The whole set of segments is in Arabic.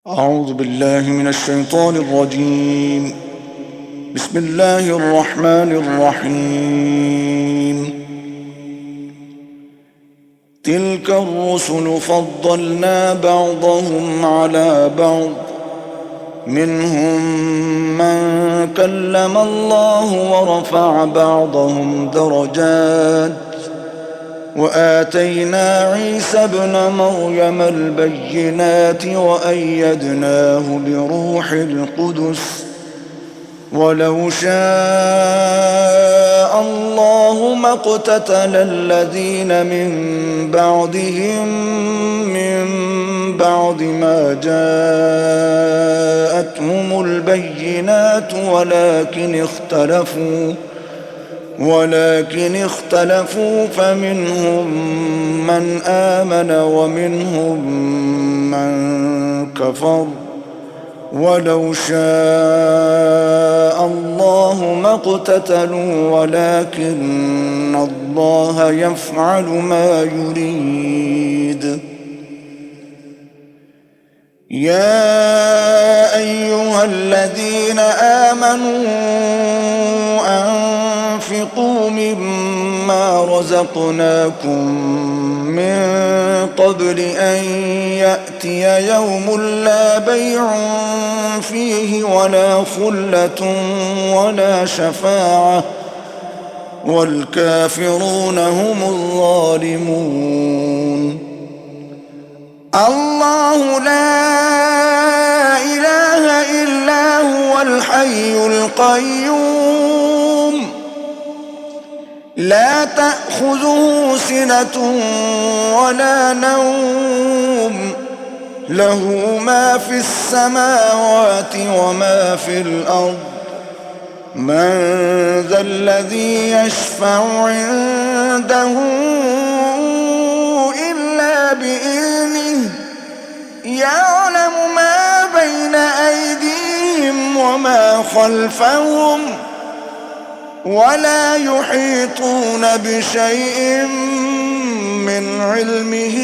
أعوذ بالله من الشيطان الرجيم. بسم الله الرحمن الرحيم. تلك الرسل فضلنا بعضهم على بعض، منهم من كلم الله ورفع بعضهم درجات، وآتينا عيسى ابن مريم البينات وأيدناه بروح القدس، ولو شاء الله ما اقتتل الذين من بعدهم من بعد ما جاءتهم البينات ولكن اختلفوا فمنهم من آمن ومنهم من كفر، ولو شاء الله ما اقتتلوا ولكن الله يفعل ما يريد. يا أيها الذين آمنوا أنفقوا مما رزقناكم من قبل أن يأتي يوم لا بيع فيه ولا خلة ولا شفاعة، والكافرون هم الظالمون. الله لا إله إلا هو الحي القيوم، لا تأخذه سنة ولا نوم، له ما في السماوات وما في الأرض. من ذا الذي يشفع عنده إلا بإذنه، يعلم ما بين أيديهم وما خلفهم، ولا يحيطون بشيء من علمه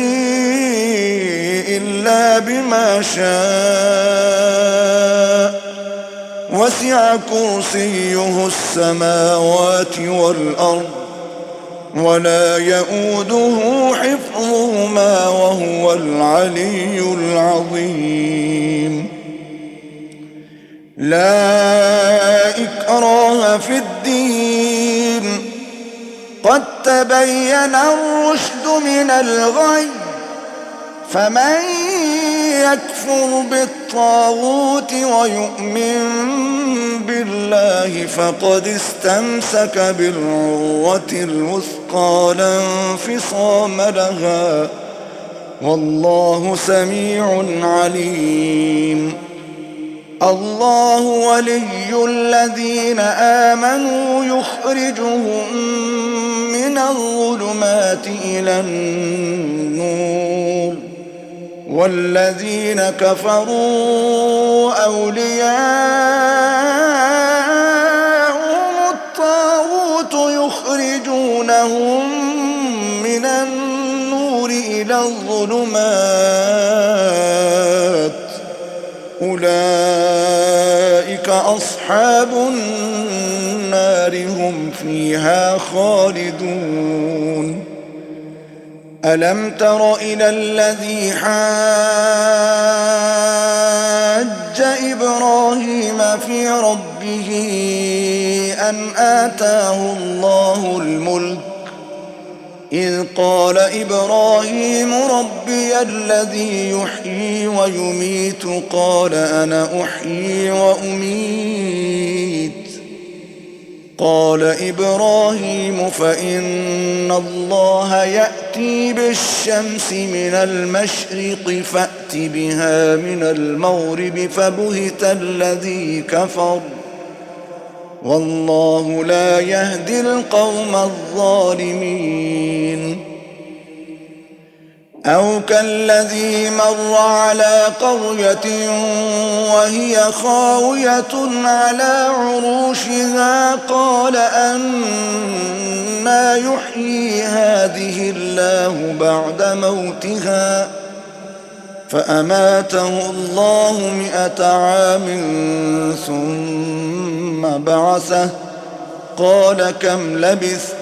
إلا بما شاء، وسع كرسيه السماوات والأرض، ولا يؤوده حفظهما وهو العلي العظيم. لا إكراه في الدين، قد تبين الرشد من الغي، فمن يكفر بالطاغوت ويؤمن بالله فقد استمسك بالعروة الوثقى لا انفصام لها، والله سميع عليم. الله ولي الذين آمنوا يخرجهم من الظلمات إلى النور، والذين كفروا أولياءهم الطاغوت يخرجونهم من النور إلى الظلمات، أولئك أصحاب النار هم فيها خالدون. ألم تر إلى الذي حاج إبراهيم في ربه أن آتاه الله الملك، إذ قال إبراهيم ربي الذي يحيي ويميت قال أنا أحيي وأميت، قال إبراهيم فإن الله يأتي بالشمس من المشرق فأت بها من المغرب فبهت الذي كفر، والله لا يهدي القوم الظالمين. أو كالذي مر على قرية وهي خاوية على عروشها قال أنى يحيي هذه الله بعد موتها، فأماته الله 100 عام ثم بعثه قال كم لبثت؟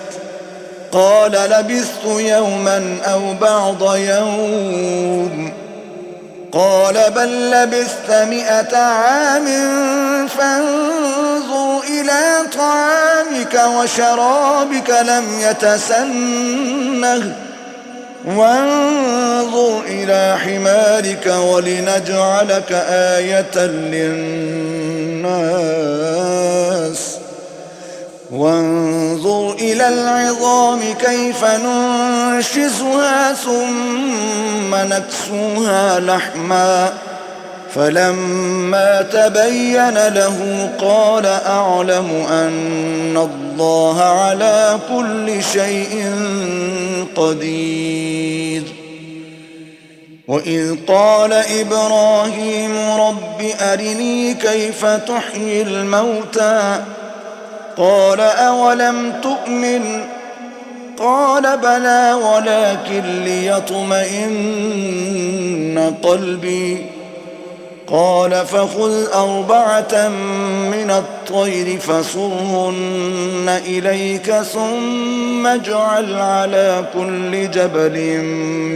قال لبثت يوما أو بعض يوم. قال بل لبثت 100 عام فانظر إلى طعامك وشرابك لم يتسنه وانظر إلى حمارك ولنجعلك آية للناس وانظر إلى العظام كيف ننشزها ثم نكسوها لحما فلما تبين له قال أعلم أن الله على كل شيء قدير. وإذ قال إبراهيم رب أرني كيف تحيي الموتى قال أولم تؤمن قال بلى ولكن ليطمئن قلبي قال فخذ 4 من الطير فصرهن إليك ثم اجعل على كل جبل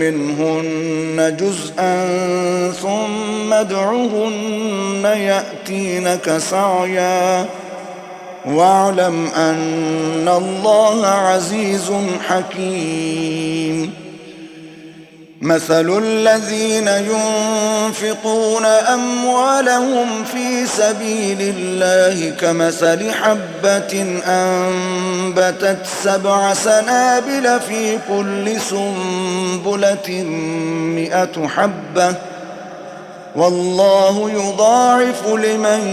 منهن جزءا ثم ادعهن يأتينك سعيا واعلم أن الله عزيز حكيم. مثل الذين ينفقون أموالهم في سبيل الله كمثل حبة أنبتت 7 سنابل في كل سنبلة 100 حبة والله يضاعف لمن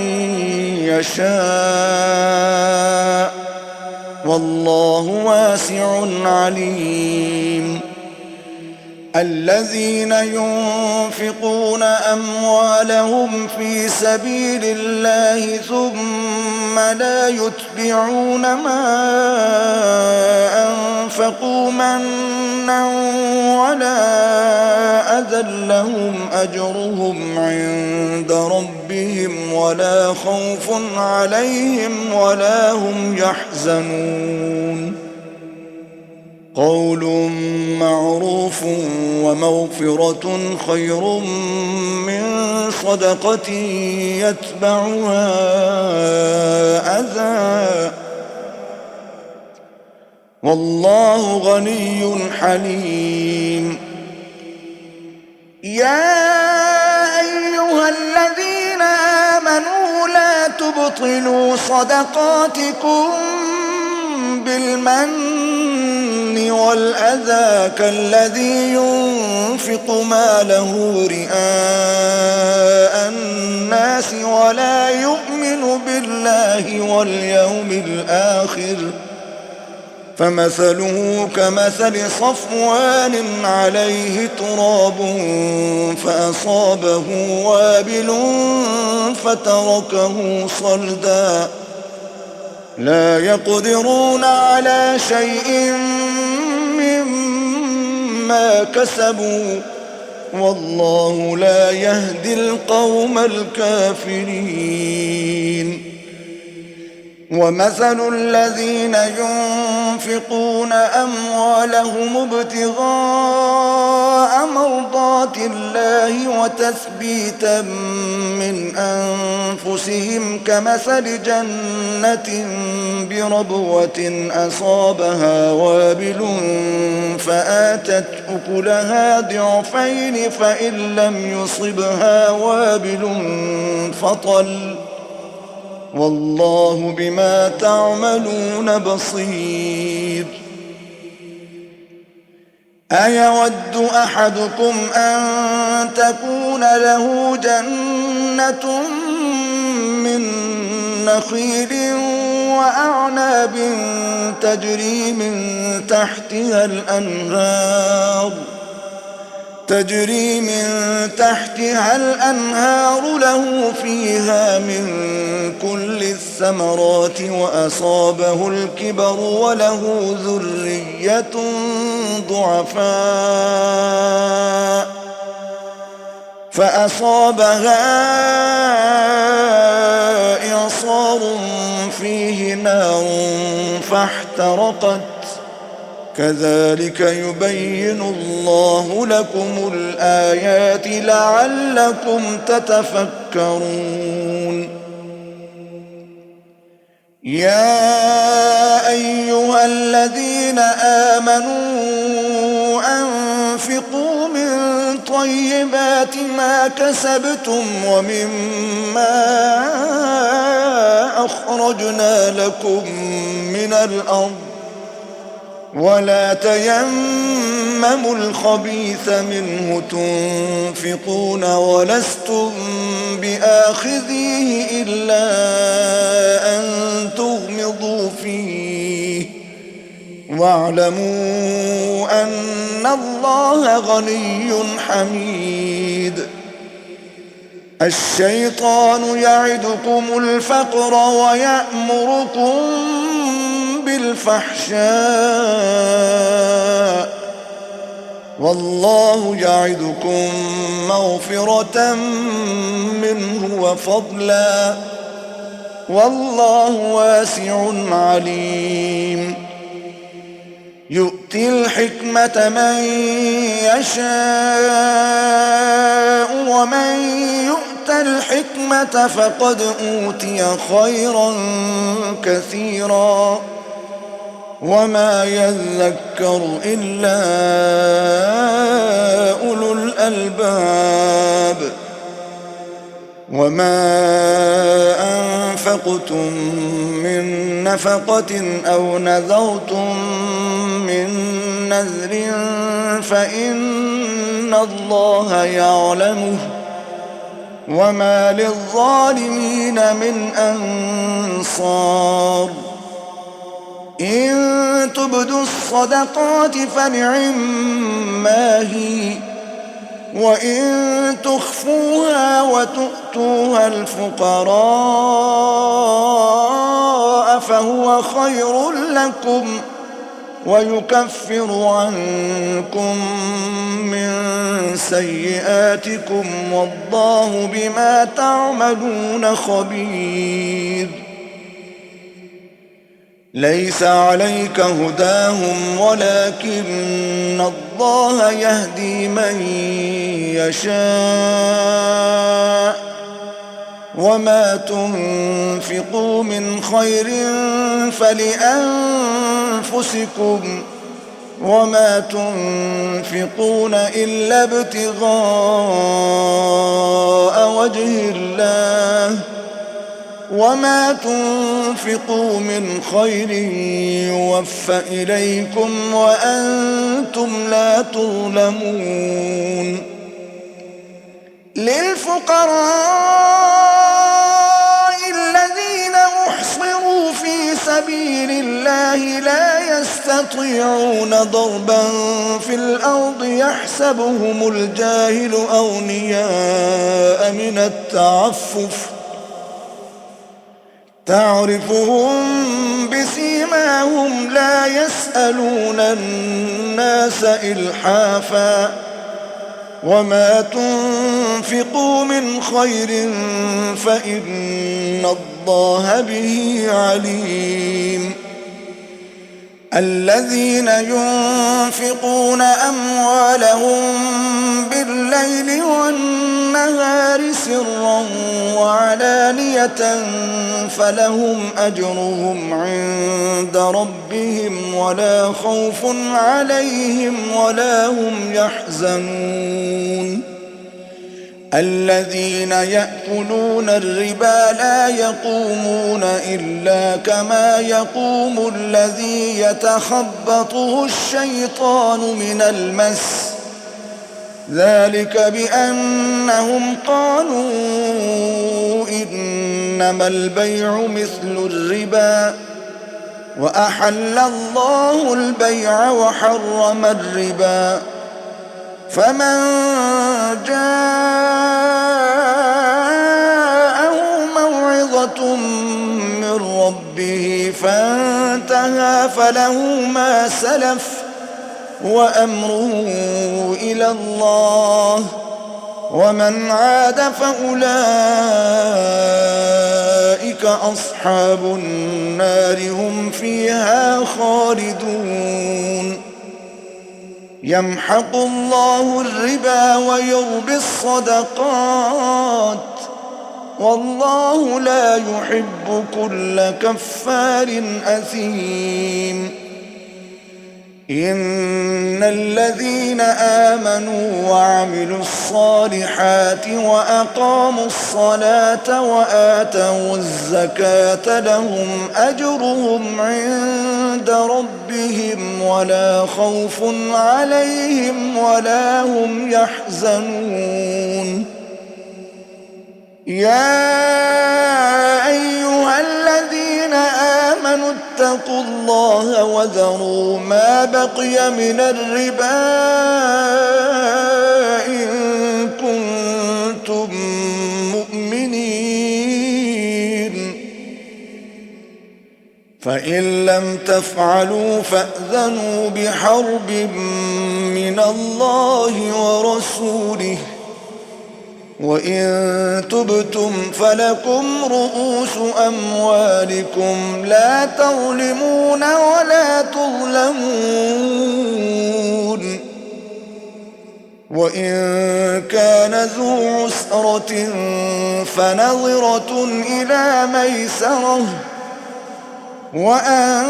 يشاء والله واسع عليم. الذين ينفقون أموالهم في سبيل الله ثم لا يتبعون ما أنفقوا منا ولا أذى لهم أجرهم عند ربهم ولا خوف عليهم ولا هم يحزنون. قول معروف ومغفرة خير من صدقة يتبعها أذى والله غني حليم. يا أيها الذين آمنوا لا تبطلوا صدقاتكم بالمن والأذى كالذي ينفق ماله رئاء الناس ولا يؤمن بالله واليوم الآخر فمثله كمثل صفوان عليه تراب فأصابه وابل فتركه صلدا لا يقدرون على شيء مما كسبوا والله لا يهدي القوم الكافرين. ومثل الذين ينفقون أموالهم ابتغاء مرضات الله وتثبيتا من أنفسهم كمثل جنة بربوة أصابها وابل فآتت أكلها ضعفين فإن لم يصبها وابل فطل والله بما تعملون بصير. أيود أحدكم أن تكون له جنة من نخيل وأعناب تجري من تحتها الأنهار له فيها من كل الثمرات وأصابه الكبر وله ذرية ضعفاء فأصابها إعصار فيه نار فاحترقت كذلك يبين الله لكم الآيات لعلكم تتفكرون يا أيها الذين آمنوا أنفقوا من طيبات ما كسبتم ومما أخرجنا لكم من الأرض ولا تيمموا الخبيث منه تنفقون ولستم بآخذيه إلا أن تغمضوا فيه واعلموا أن الله غني حميد الشيطان يعدكم الفقر ويأمركم بالفحشاء والله يعدكم مغفرة منه وفضلا والله واسع عليم يؤتي الحكمة من يشاء ومن يؤت الحكمة فقد أوتي خيرا كثيرا وما يذكر إلا أولو الألباب وما أنفقتم من نفقة أو نذرتم من نذر فإن الله يعلمه وما للظالمين من أنصار إن تبدوا الصدقات فنعما هي وإن تخفوها وتؤتوها الفقراء فهو خير لكم ويكفر عنكم من سيئاتكم والله بما تعملون خبير ليس عليك هداهم ولكن الله يهدي من يشاء وما تنفقوا من خير فلأنفسكم وما تنفقون إلا ابتغاء وجه الله وما تنفقوا من خير يوفى إليكم وأنتم لا تظلمون للفقراء الذين أحصروا في سبيل الله لا يستطيعون ضربا في الأرض يحسبهم الجاهل أغنياء من التعفف تعرفهم بسيماهم لا يسألون الناس إلحافا وما تنفقوا من خير فإن الله به عليم الذين ينفقون أموالهم بالليل والنهار سرا وعلانية فلهم أجرهم عند ربهم ولا خوف عليهم ولا هم يحزنون الذين يأكلون الربا لا يقومون إلا كما يقوم الذي يتخبطه الشيطان من المس ذلك بأنهم قالوا إنما البيع مثل الربا وأحل الله البيع وحرم الربا فمن جاءه موعظة من ربه فانتهى فله ما سلف وأمره إلى الله ومن عاد فأولئك أصحاب النار هم فيها خالدون يمحق الله الربا ويربي الصدقات والله لا يحب كل كفار أثيم إن الذين آمنوا وعملوا الصالحات وأقاموا الصلاة وآتوا الزكاة لهم أجرهم عند ربهم ولا خوف عليهم ولا هم يحزنون يا أيها الذين آمنوا اتقوا الله وذروا ما بقي من الربا إن كنتم مؤمنين فإن لم تفعلوا فأذنوا بحرب من الله ورسوله وإن تبتم فلكم رؤوس أموالكم لا تظلمون ولا تظلمون وإن كان ذو عسرة فنظرة إلى ميسرة وأن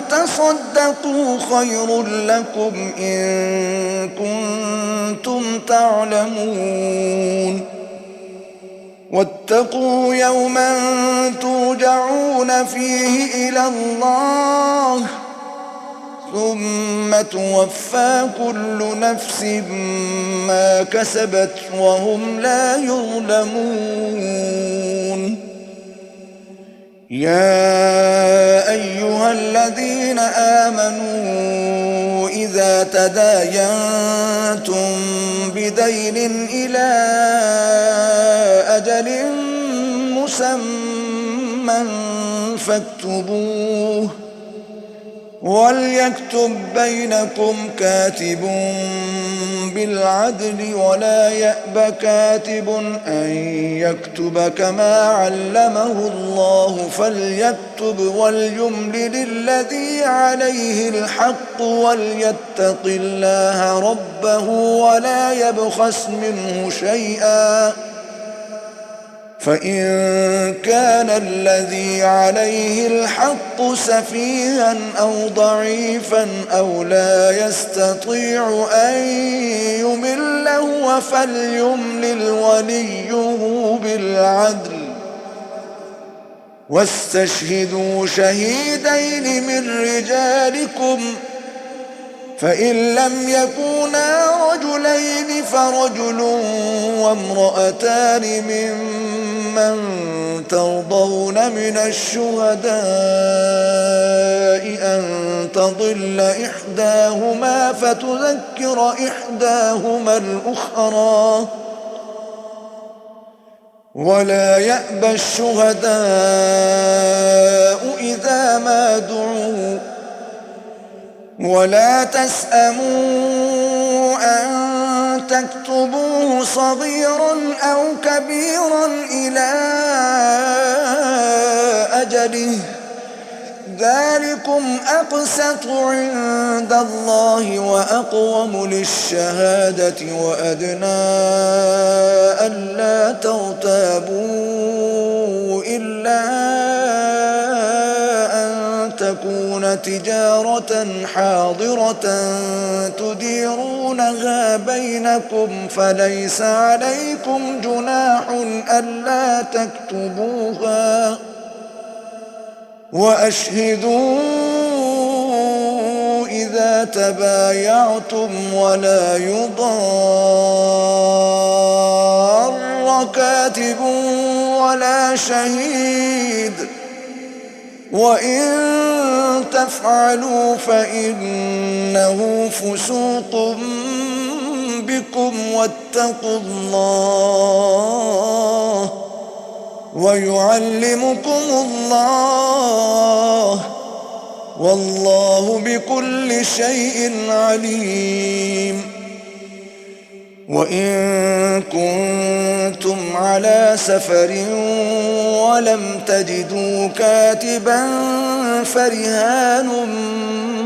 تصدقوا خير لكم إن كنتم تعلمون واتقوا يوما ترجعون فيه إلى الله ثم توفى كل نفس ما كسبت وهم لا يظلمون يا أيها الذين آمنوا إذا تداينتم بدين إلى أجل مسمى فاكتبوه وليكتب بينكم كاتب بالعدل ولا يأب كاتب أن يكتب كما علمه الله فليكتب وليملل الذي عليه الحق وليتق الله ربه ولا يبخس منه شيئا فإن كان الذي عليه الحق سفيها أو ضعيفا أو لا يستطيع أن يمل هو فليملل وليه بالعدل واستشهدوا شهيدين من رجالكم فإن لم يكونا رجلين فرجل وامرأتان ممن ترضون من الشهداء أن تضل إحداهما فتذكر إحداهما الأخرى ولا يأبى الشهداء إذا ما دعوا ولا تسأموا أن تكتبوه صغيرا أو كبيرا إلى أجله ذلكم أقسط عند الله وأقوم للشهادة وأدنى ألا ترتابوا إلا تكون تجارة حاضرة تديرونها بينكم فليس عليكم جناح ألا تكتبوها وأشهدوا إذا تبايعتم ولا يضار كاتب ولا شهيد وإن تفعلوا فإنه فسوق بكم واتقوا الله ويعلمكم الله والله بكل شيء عليم وإن كنتم على سفر ولم تجدوا كاتبا فرهان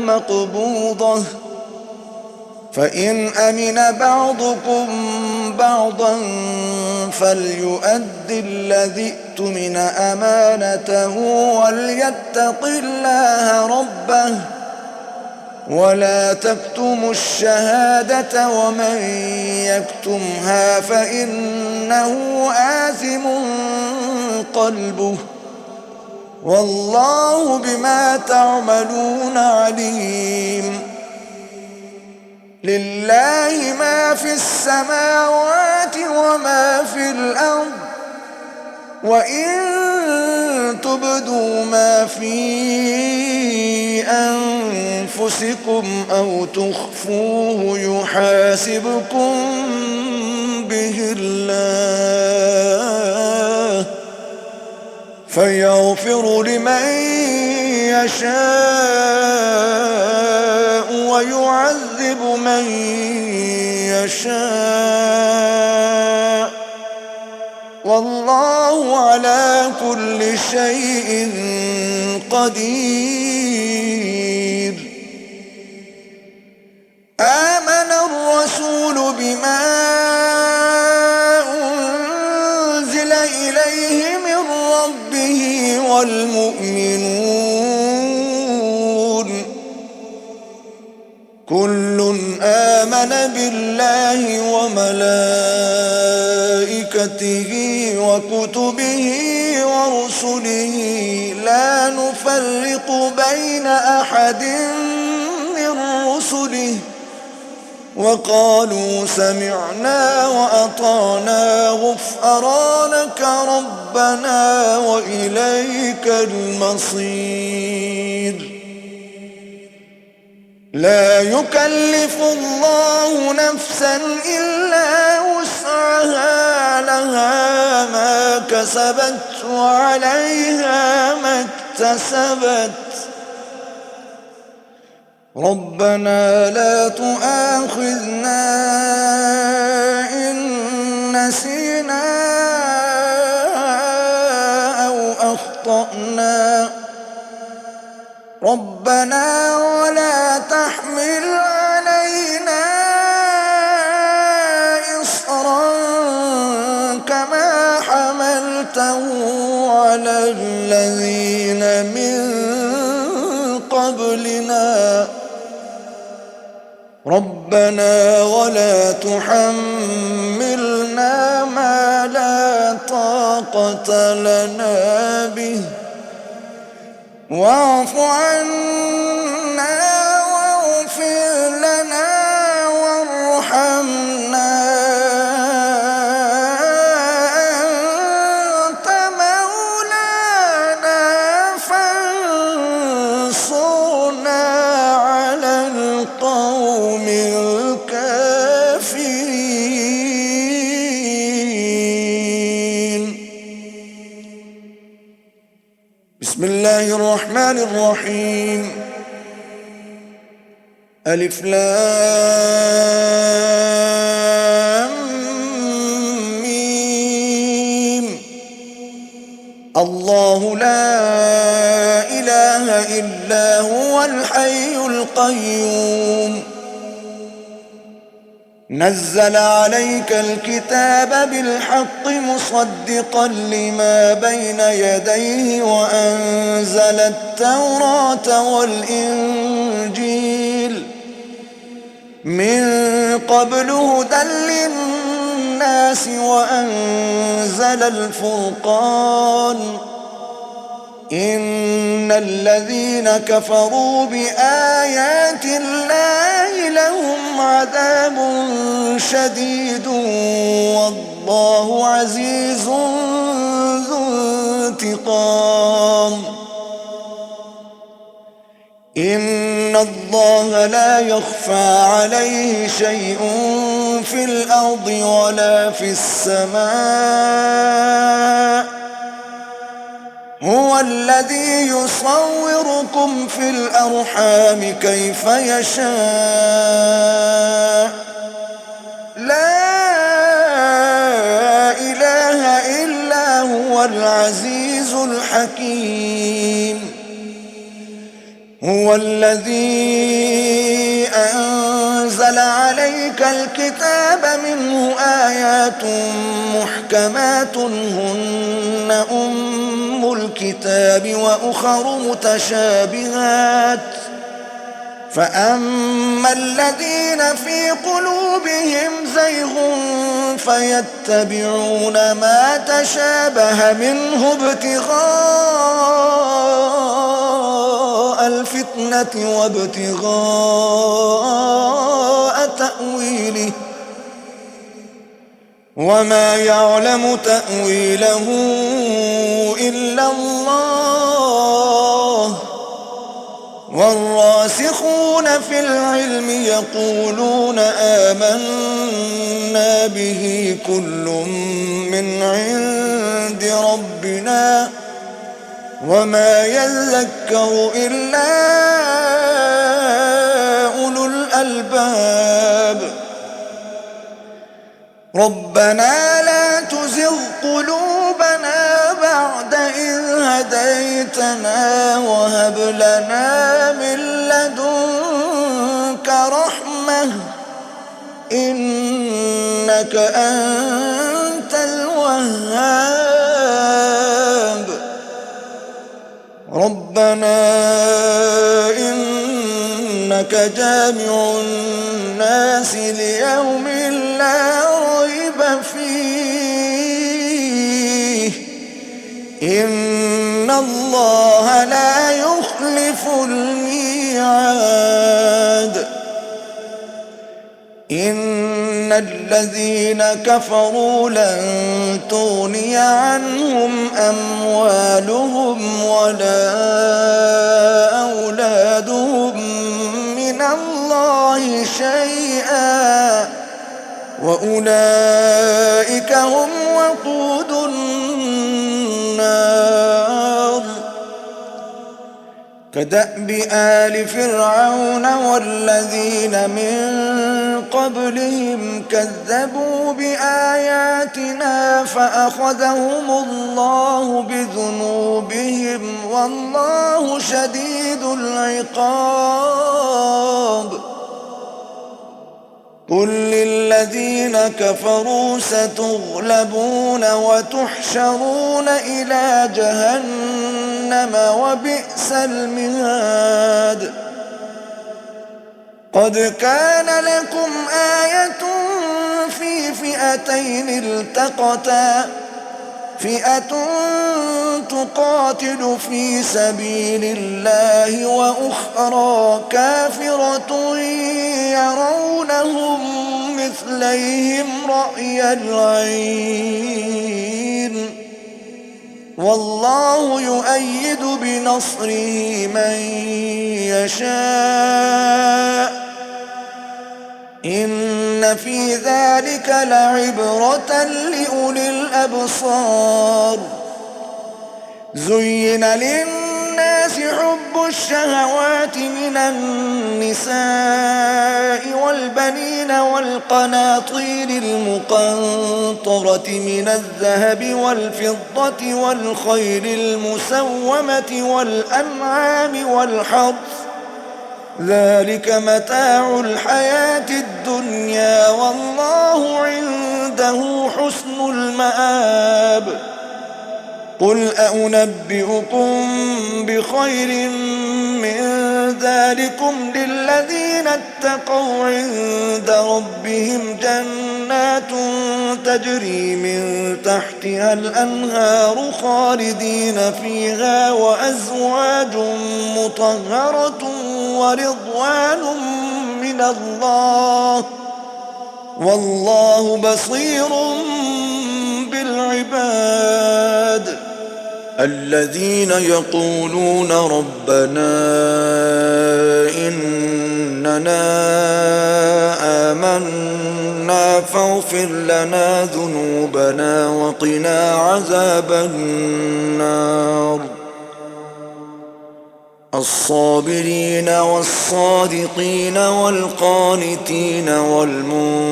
مقبوضة، فإن أمن بعضكم بعضا فليؤد الذي اؤتمن أمانته وليتق الله ربه ولا تكتموا الشهادة ومن يكتمها فإنه آثم قلبه والله بما تعملون عليم. لله ما في السماوات وما في الأرض، وإن تبدوا ما في أنفسكم أو تخفوه يحاسبكم به الله فيغفر لمن يشاء ويعذب من يشاء والله على كل شيء قدير. آمن الرسول بما أنزل إليه من ربه والمؤمنون كل آمن بالله وملائكته وكتبه ورسله لا نفرق بين أحد من رسله وقالوا سمعنا وأطعنا غفرانك ربنا وإليك المصير. لا يكلف الله نفسا إلا وسعها لها ما كسبت وعليها ما اكتسبت ربنا لا تؤاخذنا إن نسينا أو أخطأنا ربنا ولا تحمل علينا إصرا كما حملته على الذين من قبلنا ربنا ولا تحملنا ما لا طاقة لنا به واعف عنا واغفر لنا وارحمنا أنت مولانا فانصرنا على القوم الكافرين. بسم الله الرحمن الرحيم. ألف لام ميم. الله لا إله إلا هو الحي القيوم نزل عليك الكتاب بالحق مصدقا لما بين يديه وأنزل التوراة والإنجيل من قبل هدى للناس وأنزل الفرقان إن الذين كفروا بآيات الله لهم عذاب شديد والله عزيز ذو انتقام. إن الله لا يخفى عليه شيء في الأرض ولا في السماء هو الذي يصوركم في الأرحام كيف يشاء لا العزيز الحكيم. هو الذي أنزل عليك الكتاب منه آيات محكمات هن أم الكتاب وأخر متشابهات فأما الذين في قلوبهم زيغ فيتبعون ما تشابه منه ابتغاء الفتنة وابتغاء تأويله وما يعلم تأويله إلا الله والراسخون في العلم يقولون آمنا به كل من عند ربنا وما يذكر إلا أولو الألباب. ربنا لا تزغ قلوبنا بعد إذ هديتنا وهب لنا من لدنك رحمة إنك أنت الوهاب. ربنا إنك جامع الناس ليوم لا ريب فيه إن الله لا يخلف الميعاد. إن الذين كفروا لن تغني عنهم أموالهم ولا أولادهم من الله شيئا وأولئك هم وقود النار. كدأب آل فرعون والذين من قبلهم كذبوا بآياتنا فأخذهم الله بذنوبهم والله شديد العقاب. قل للذين كفروا ستغلبون وتحشرون إلى جهنم وبئس المهاد. قد كان لكم آية في فئتين التقتا فئة تقاتل في سبيل الله وأخرى كافرة يرونهم مثليهم رأي العين والله يؤيد بنصره من يشاء إن في ذلك لعبرة لأولي الأبصار. زين للناس حب الشهوات من النساء والبنين والقناطير المقنطرة من الذهب والفضة والخيل المسومة والأنعام والحرث ذلك متاع الحياة الدنيا والله عنده حسن المآب. قل أنبئكم بخير من ذلكم للذين اتقوا عند ربهم جنات تجري من تحتها الأنهار خالدين فيها وأزواج مطهرة ورضوان من الله والله بصير بالعباد. الذين يقولون ربنا إننا آمنا فاغفر لنا ذنوبنا وقنا عذاب النار. الصابرين والصادقين والقانتين والمنفقين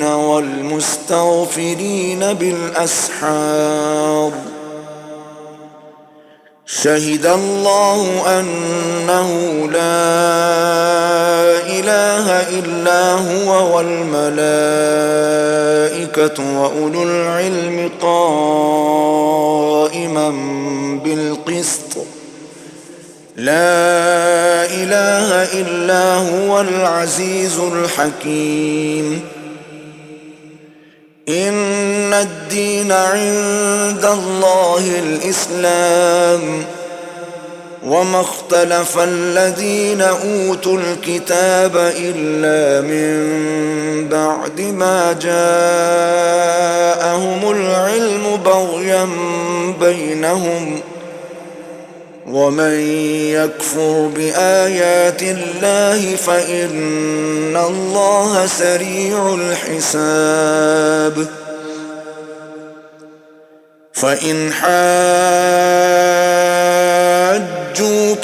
والمستغفرين بالأسحار شهد الله أنه لا إله إلا هو والملائكة وأولو العلم قائما بالقسط لا إله إلا هو العزيز الحكيم إن الدين عند الله الإسلام وما اختلف الذين أوتوا الكتاب إلا من بعد ما جاءهم العلم بغيا بينهم ومن يكفر بآيات الله فإن الله سريع الحساب فإن حاجوك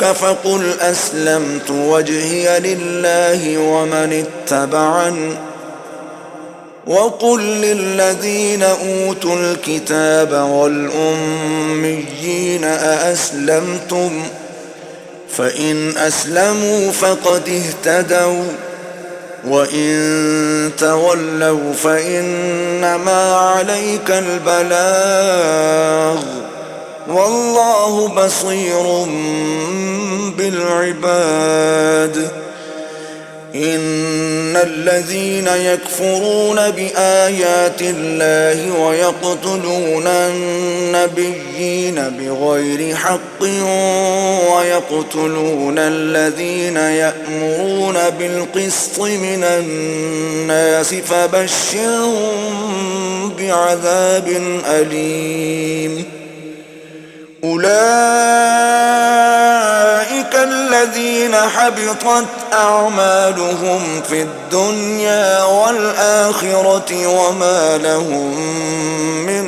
فقل أسلمت وجهي لله ومن اتبعني وقل للذين أوتوا الكتاب والأميين أأسلمتم فإن أسلموا فقد اهتدوا وإن تولوا فإنما عليك البلاغ والله بصير بالعباد إن الذين يكفرون بآيات الله ويقتلون النبيين بغير حق ويقتلون الذين يأمرون بالقسط من الناس فبشرهم بعذاب أليم أولئك الذين حبطت أعمالهم في الدنيا والآخرة وما لهم من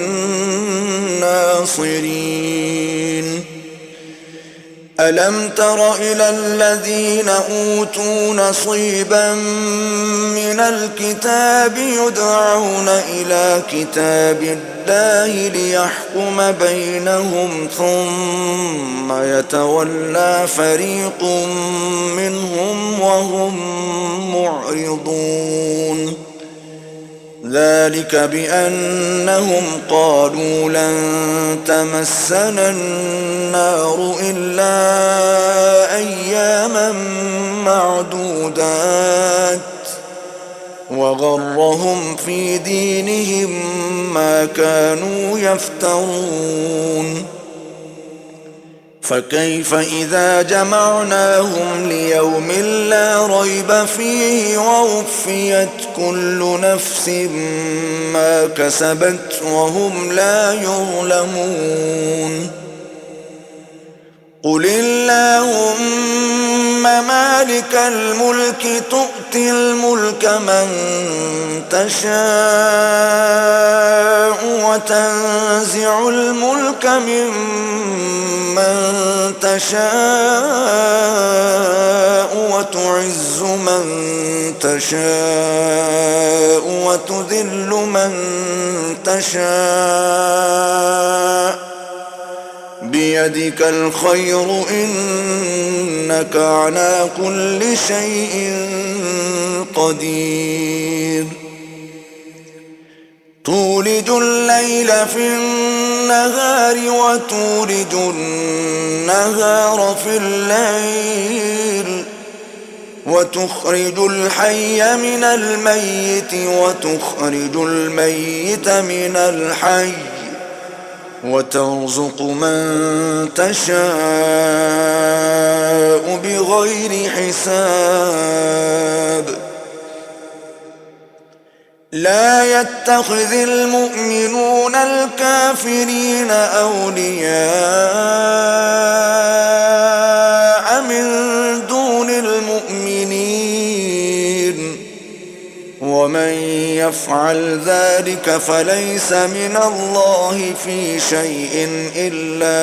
ناصرين ألم تر إلى الذين أوتوا نصيبا من الكتاب يدعون إلى كتاب الله ليحكم بينهم ثم يتولى فريق منهم وهم معرضون ذلك بأنهم قالوا لن تمسنا النار إلا أياما معدودات وغرهم في دينهم ما كانوا يفترون فكيف إذا جمعناهم ليوم لا ريب فيه ووفيت كل نفس ما كسبت وهم لا يظلمون قل اللهم مالك الملك تؤتي الملك من تشاء وتنزع الملك ممن تشاء وتعز من تشاء وتذل من تشاء بيدك الخير إنك على كل شيء قدير تولج الليل في النهار وتولج النهار في الليل وتخرج الحي من الميت وتخرج الميت من الحي وترزق من تشاء بغير حساب لا يتخذ المؤمنون الكافرين أولياء من دون المؤمنين ومن يفعل ذلك فليس من الله في شيء إلا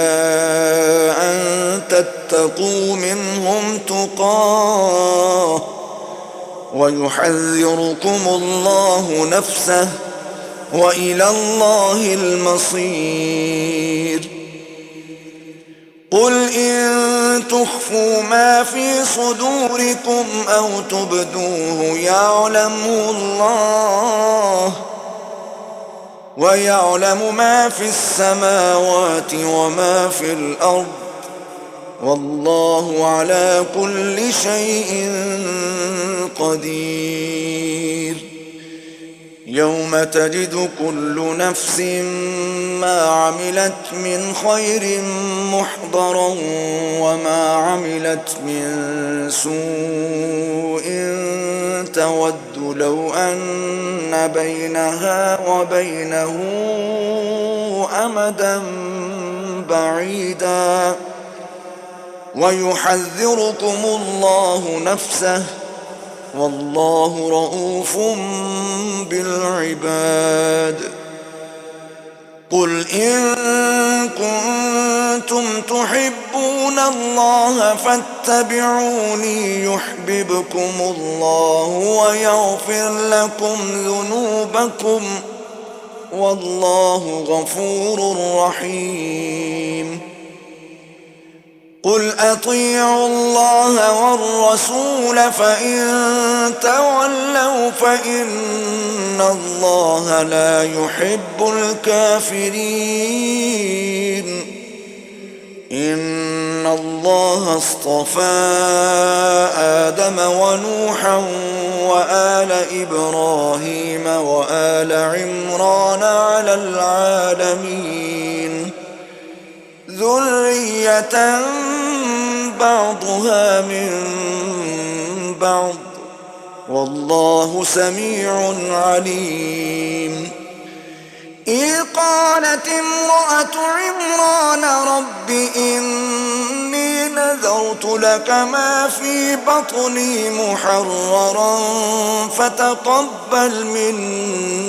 أن تتقوا منهم تقاه ويحذركم الله نفسه وإلى الله المصير. قل إن تخفوا ما في صدوركم أو تبدوه يعلمه الله ويعلم ما في السماوات وما في الأرض والله على كل شيء قدير. يوم تجد كل نفس ما عملت من خير محضرا وما عملت من سوء تود لو أن بينها وبينه أمدا بعيدا ويحذركم الله نفسه والله رؤوف بالعباد. قل إن كنتم تحبون الله فاتبعوني يحببكم الله ويغفر لكم ذنوبكم والله غفور رحيم. قل أطيعوا الله والرسول فإن تولوا فإن الله لا يحب الكافرين. إن الله اصطفى آدم ونوحا وآل إبراهيم وآل عمران على العالمين ذرية بعضها من بعض والله سميع عليم. إذ قالت امرأة عمران رب إني نذرت لك ما في بطني محررا فتقبل مني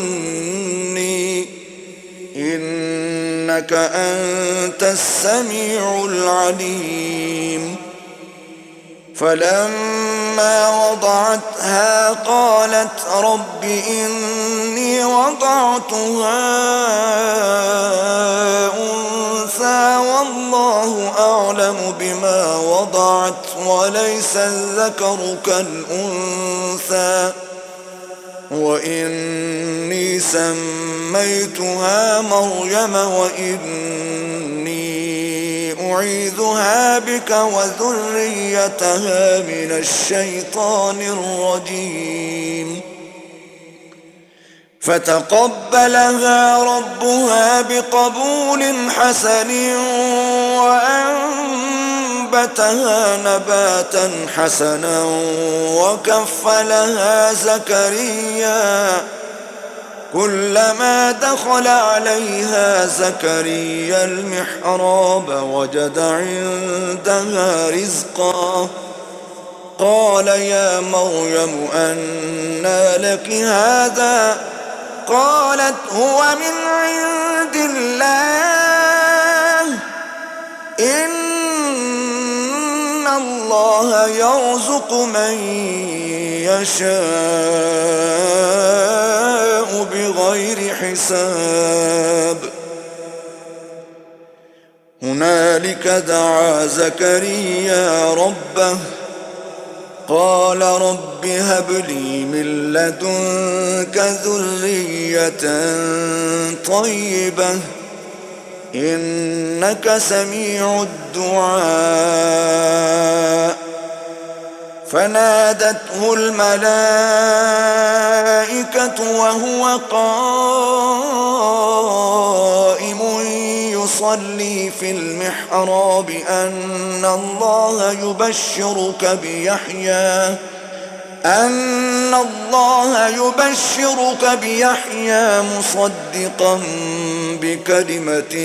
إنك أنت السميع العليم. فلما وضعتها قالت رب إني وضعتها أنثى والله أعلم بما وضعت وليس الذكر كالأنثى وإني سميتها مريم وإني أعيذها بك وذريتها من الشيطان الرجيم. فتقبلها ربها بقبول حسن وأنبتها نباتا حسنا وكفلها زكريا كلما دخل عليها زكريا المحراب وجد عندها رزقا قال يا مريم أنى لك هذا قالت هو من عند الله إن الله يرزق من يشاء بغير حساب. هنالك دعا زكريا ربه قال رب هب لي من لدنك ذرية طيبة إنك سميع الدعاء. فنادته الملائكة وهو قائم يصلي في المحراب أن الله يبشرك بيحيى مصدقا بكلمة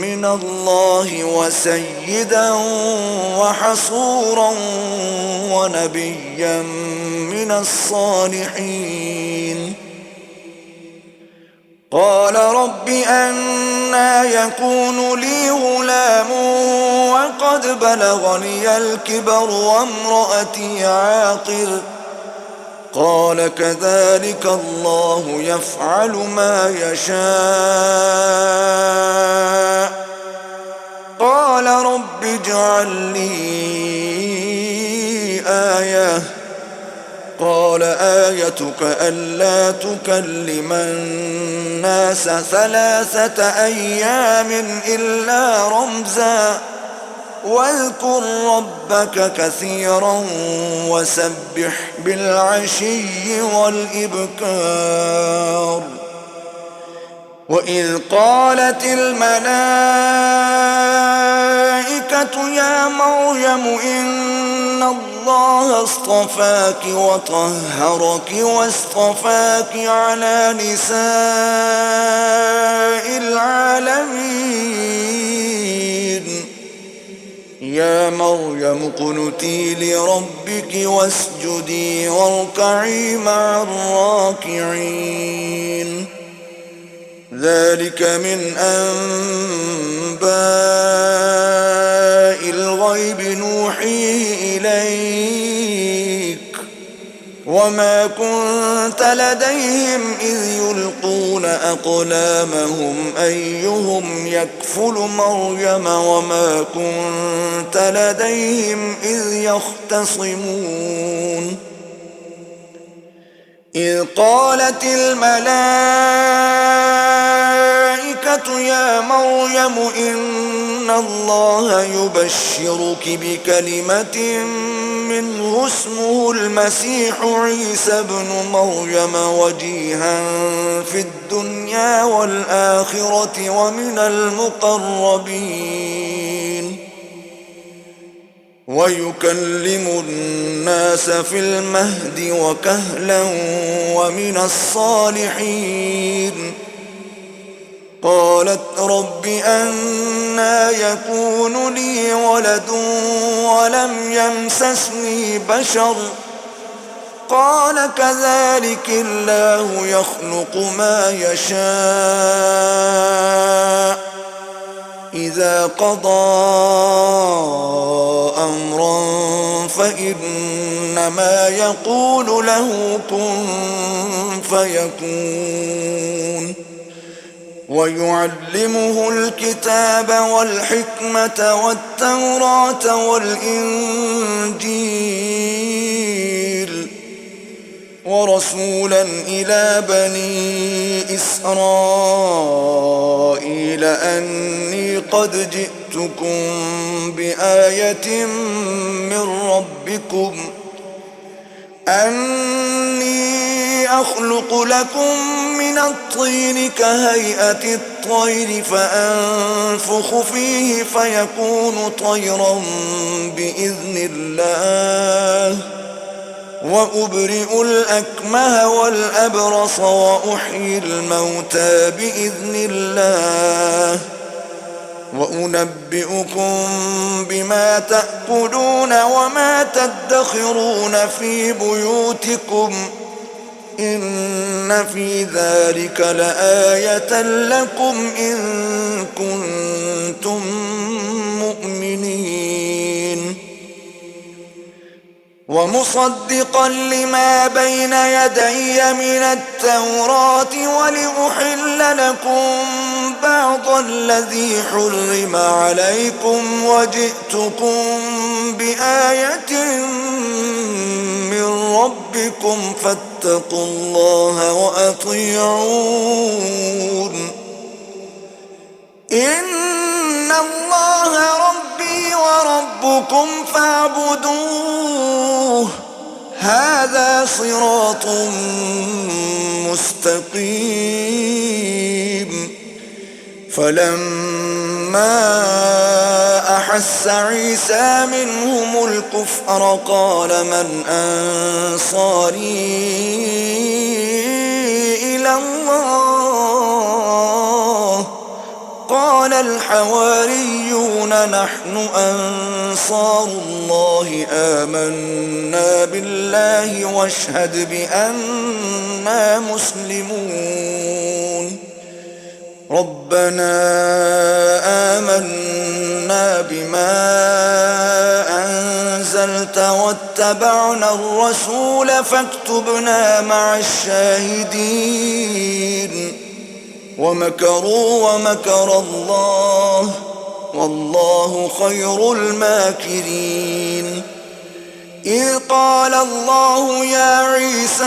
من الله وسيدا وحصورا ونبيا من الصالحين قال رب أنى يكون لي غلام وقد بلغني الكبر وامرأتي عاقر قال كذلك الله يفعل ما يشاء قال رب اجعل لي آية قال آيتك ألا تكلم الناس 3 أيام إلا رمزا واذكر ربك كثيرا وسبح بالعشي والإبكار وإذ قالت الملائكة يا مريم إن الله اصطفاك وطهرك واصطفاك على نساء العالمين يا مريم اقنتي لربك واسجدي واركعي مع الراكعين ذلك من أنباء الغيب نوحيه إليك وما كنت لديهم إذ يلقون أقلامهم أيهم يكفل مريم وما كنت لديهم إذ يختصمون إذ قالت الملائكة يا مريم إن الله يبشرك بكلمة منه اسمه المسيح عيسى ابن مريم وجيها في الدنيا والآخرة ومن المقربين ويكلم الناس في المهد وكهلا ومن الصالحين قالت رب أنى يكون لي ولد ولم يمسسني بشر قال كذلك الله يخلق ما يشاء إذا قضى أمرا فإنما يقول له كن فيكون ويعلمه الكتاب والحكمة والتوراة والإنجيل ورسولا إلى بني إسرائيل أني قد جئتكم بآية من ربكم أني أخلق لكم من الطين كهيئة الطير فأنفخ فيه فيكون طيرا بإذن الله وأبرئ الأكمه والأبرص وأحيي الموتى بإذن الله وأنبئكم بما تأكلون وما تدخرون في بيوتكم إن في ذلك لآية لكم إن كنتم مؤمنين ومصدقا لما بين يدي من التوراة ولأحل لكم بعض الذي حرم عليكم وجئتكم بآية من ربكم فاتقوا الله وأطيعون إن الله ربي وربكم فاعبدوه هذا صراط مستقيم فلما أحس عيسى منهم الكفر قال من أنصاري إلى الله قال الحواريون نحن أنصار الله آمنا بالله واشهد بأننا مسلمون ربنا آمنا بما أنزلت واتبعنا الرسول فاكتبنا مع الشاهدين ومكروا ومكر الله والله خير الماكرين إذ قال الله يا عيسى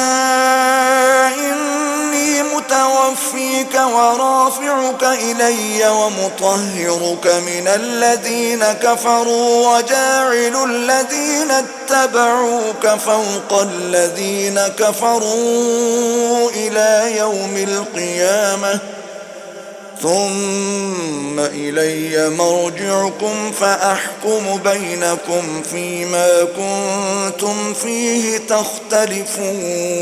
إني متوفيك ورافعك إلي ومطهرك من الذين كفروا وجاعل الذين اتبعوك فوق الذين كفروا إلى يوم القيامة ثم إلي مرجعكم فأحكم بينكم فيما كنتم فيه تختلفون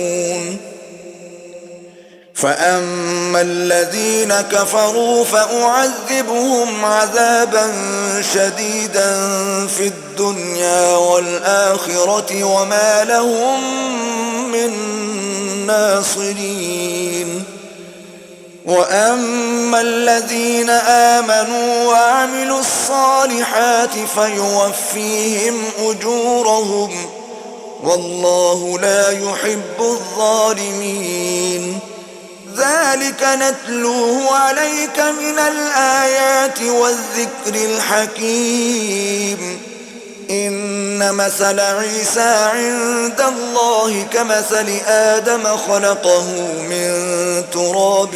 فأما الذين كفروا فأعذبهم عذابا شديدا في الدنيا والآخرة وما لهم من ناصرين وأما الذين آمنوا وعملوا الصالحات فيوفيهم أجورهم والله لا يحب الظالمين ذلك نتلوه عليك من الآيات والذكر الحكيم إن مثل عيسى عند الله كمثل آدم خلقه من تراب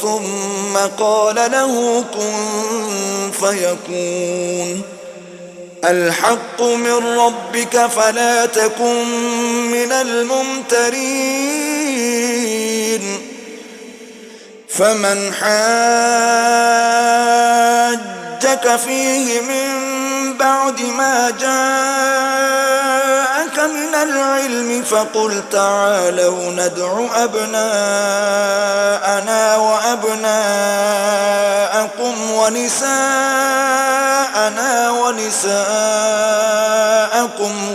ثم قال له كن فيكون الحق من ربك فلا تكن من الممترين فمن حاجك فيه من بعد ما جاءك من العلم فقل تعالوا ندع أبناءنا وأبناءكم ونساءنا ونساءكم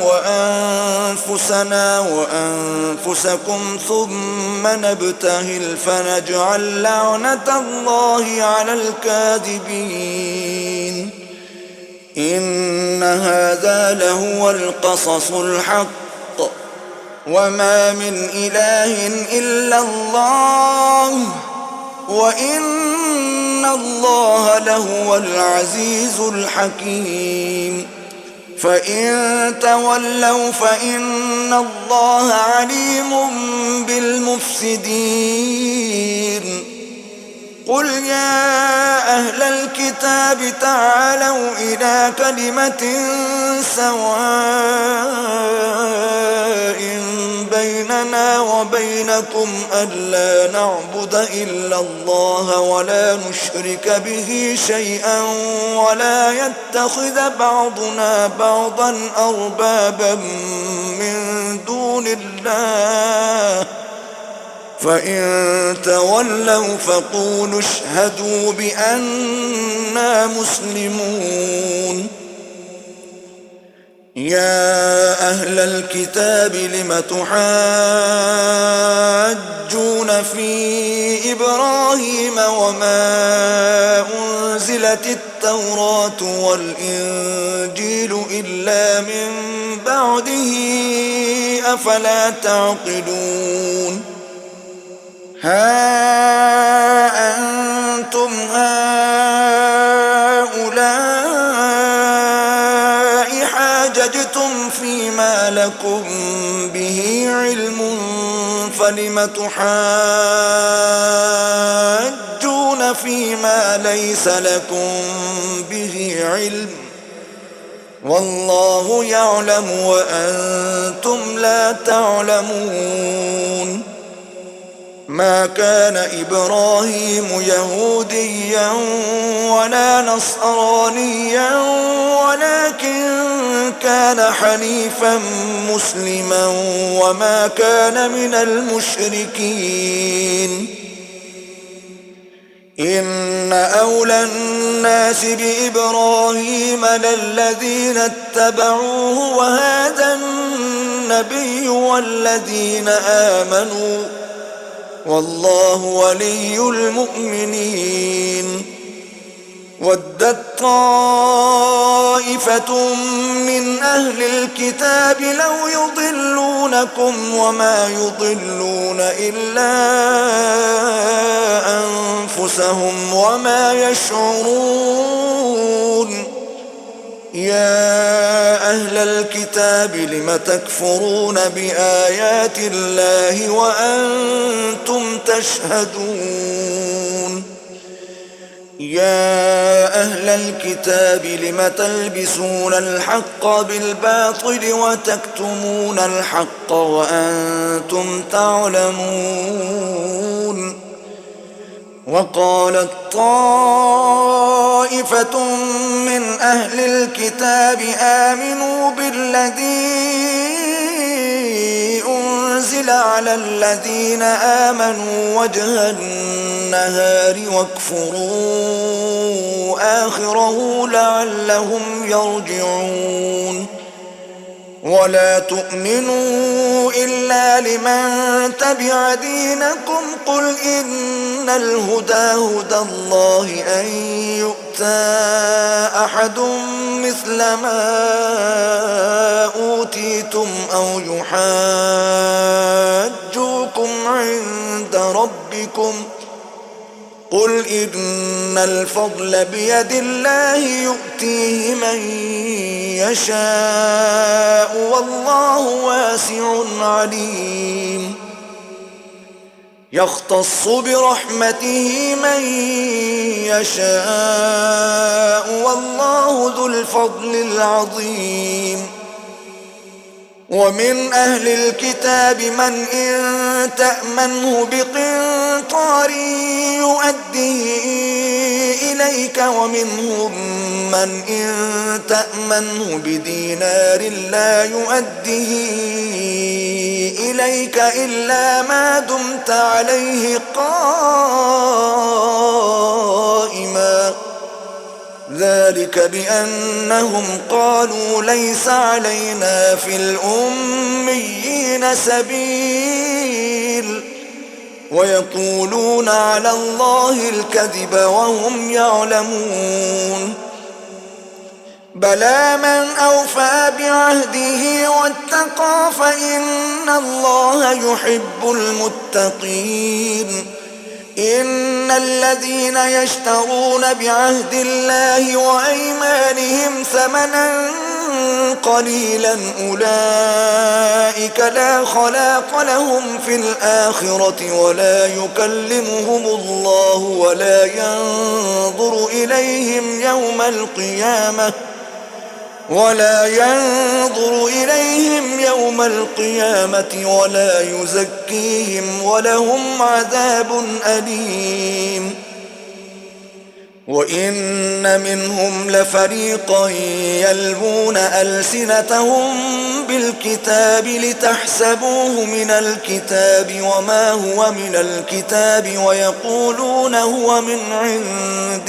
وأنفسنا وأنفسكم ثم نبتهل فنجعل لعنة الله على الكاذبين إن هذا لهو القصص الحق وما من إله إلا الله وإن الله لهو العزيز الحكيم فإن تولوا فإن الله عليم بالمفسدين قل يا أهل الكتاب تعالوا إلى كلمة سواء بيننا وبينكم ألا نعبد إلا الله ولا نشرك به شيئا ولا يتخذ بعضنا بعضا أربابا من دون الله فإن تولوا فقولوا اشهدوا بأننا مسلمون يا أهل الكتاب لم تحاجون في إبراهيم وما أنزلت التوراة والإنجيل إلا من بعده أفلا تعقلون ها أنتم هؤلاء حاججتم فيما لكم به علم فلم تحاجون فيما ليس لكم به علم والله يعلم وأنتم لا تعلمون ما كان إبراهيم يهوديا ولا نصرانيا ولكن كان حنيفا مسلما وما كان من المشركين إن أولى الناس بإبراهيم للذين اتبعوه وهذا النبي والذين آمنوا والله ولي المؤمنين. ودت طائفة من أهل الكتاب لو يضلونكم وما يضلون إلا أنفسهم وما يشعرون. يا أهل الكتاب لم تكفرون بآيات الله وأنتم تشهدون. يا أهل الكتاب لم تلبسون الحق بالباطل وتكتمون الحق وأنتم تعلمون. وقالت طائفة من أهل الكتاب آمنوا بالذي أنزل على الذين آمنوا وجه النهار واكفروا آخره لعلهم يرجعون. ولا تؤمنوا إلا لمن تبع دينكم قل إن الهدى هدى الله أن يؤتى أحد مثل ما أوتيتم أو يحاجوكم عند ربكم قل إن الفضل بيد الله يؤتيه من يشاء والله واسع عليم. يختص برحمته من يشاء والله ذو الفضل العظيم. ومن أهل الكتاب من إن تأمنه بقنطار يؤديه إليك ومنهم من إن تأمنه بدينار لا يؤديه إليك إلا ما دمت عليه قائما ذلك بأنهم قالوا ليس علينا في الأميين سبيل ويقولون على الله الكذب وهم يعلمون. بلى من أوفى بعهده واتقى فإن الله يحب المتقين. إن الذين يشترون بعهد الله وأيمانهم ثمنا قليلا أولئك لا خلاق لهم في الآخرة ولا يكلمهم الله ولا ينظر إليهم يوم القيامة ولا يزكيهم ولهم عذاب أليم. وإن منهم لفريقا يلوون ألسنتهم بالكتاب لتحسبوه من الكتاب وما هو من الكتاب ويقولون هو من عند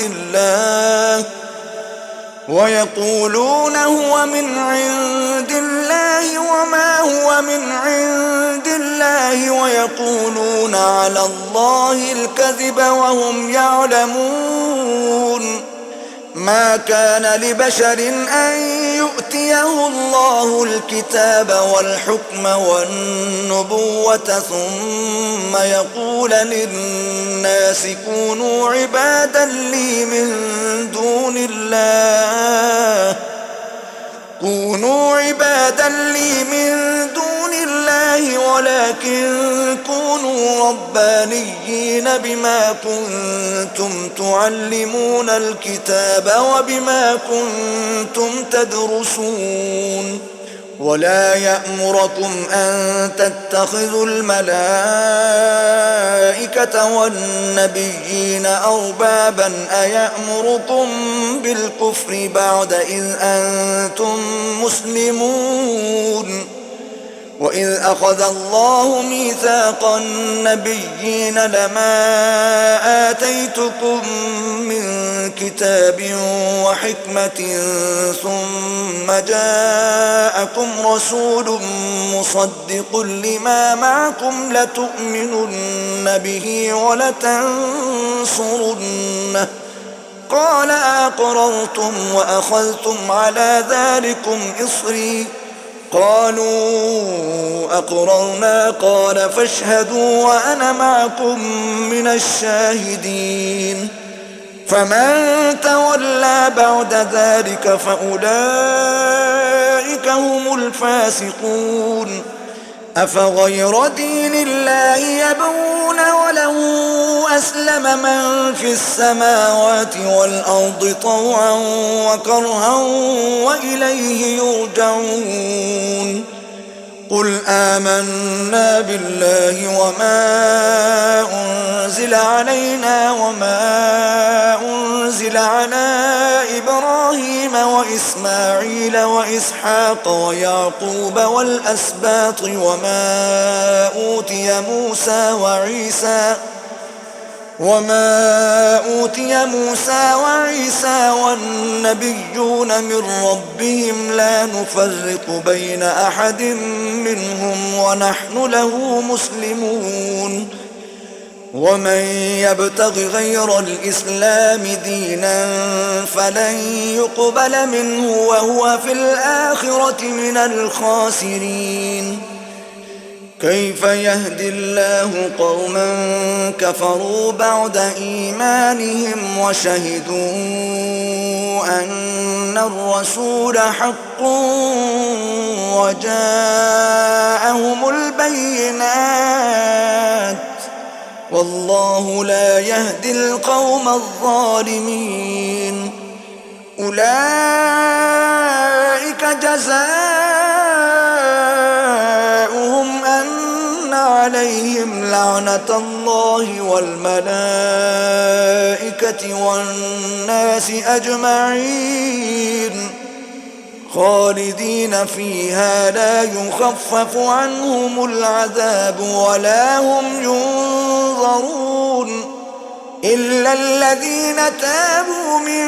الله وما هو من عند الله ويقولون على الله الكذب وهم يعلمون. ما كان لبشر أن يؤتيه الله الكتاب والحكم والنبوة ثم يقول للناس كونوا عبادا لي من دون الله ولكن كونوا ربانيين بما كنتم تعلمون الكتاب وبما كنتم تدرسون. ولا يأمركم أن تتخذوا الملائكة والنبيين أربابا أيأمركم بالكفر بعد إذ أنتم مسلمون. وإذ أخذ الله ميثاق النبيين لما آتيتكم من كتاب وحكمة ثم جاءكم رسول مصدق لما معكم لتؤمنن به ولتنصرنه قال أقررتم وأخذتم على ذلكم إصري قالوا أقررنا قال فاشهدوا وأنا معكم من الشاهدين فمن تولى بعد ذلك فأولئك هم الفاسقون أفغير دين الله يبغون وله أسلم من في السماوات والأرض طوعا وكرها وإليه يرجعون قل آمنا بالله وما أنزل علينا وما أنزل على إبراهيم وإسماعيل وإسحاق ويعقوب والأسباط وما أوتي موسى وعيسى والنبيون من ربهم لا نفرق بين أحد منهم ونحن له مسلمون ومن يبتغ غير الإسلام دينا فلن يقبل منه وهو في الآخرة من الخاسرين كيف يهدي الله قوما كفروا بعد إيمانهم وشهدوا أن الرسول حق وجاءهم البينات والله لا يهدي القوم الظالمين أولئك جزاؤهم أن عليهم لعنة الله والملائكة والناس أجمعين خالدين فيها لا يخفف عنهم العذاب ولا هم ينظرون إلا الذين تابوا من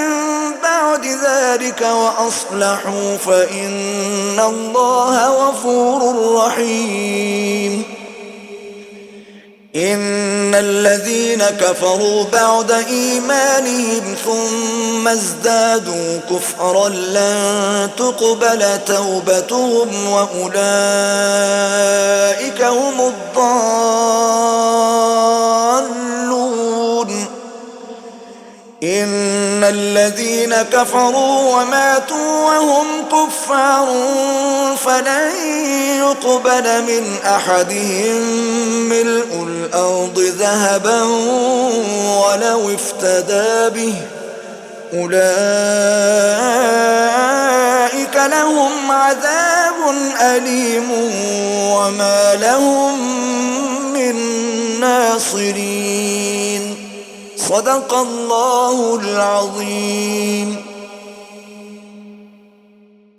بعد ذلك وأصلحوا فإن الله غفور رحيم إن الذين كفروا بعد إيمانهم ثم ازدادوا كفرا لن تقبل توبتهم وأولئك هم الضالون إن الذين كفروا وماتوا وهم كفار فلن يقبل من أحدهم ملء الأرض ذهبا ولو افتدى به أولئك لهم عذاب أليم وما لهم من ناصرين صدق الله العظيم.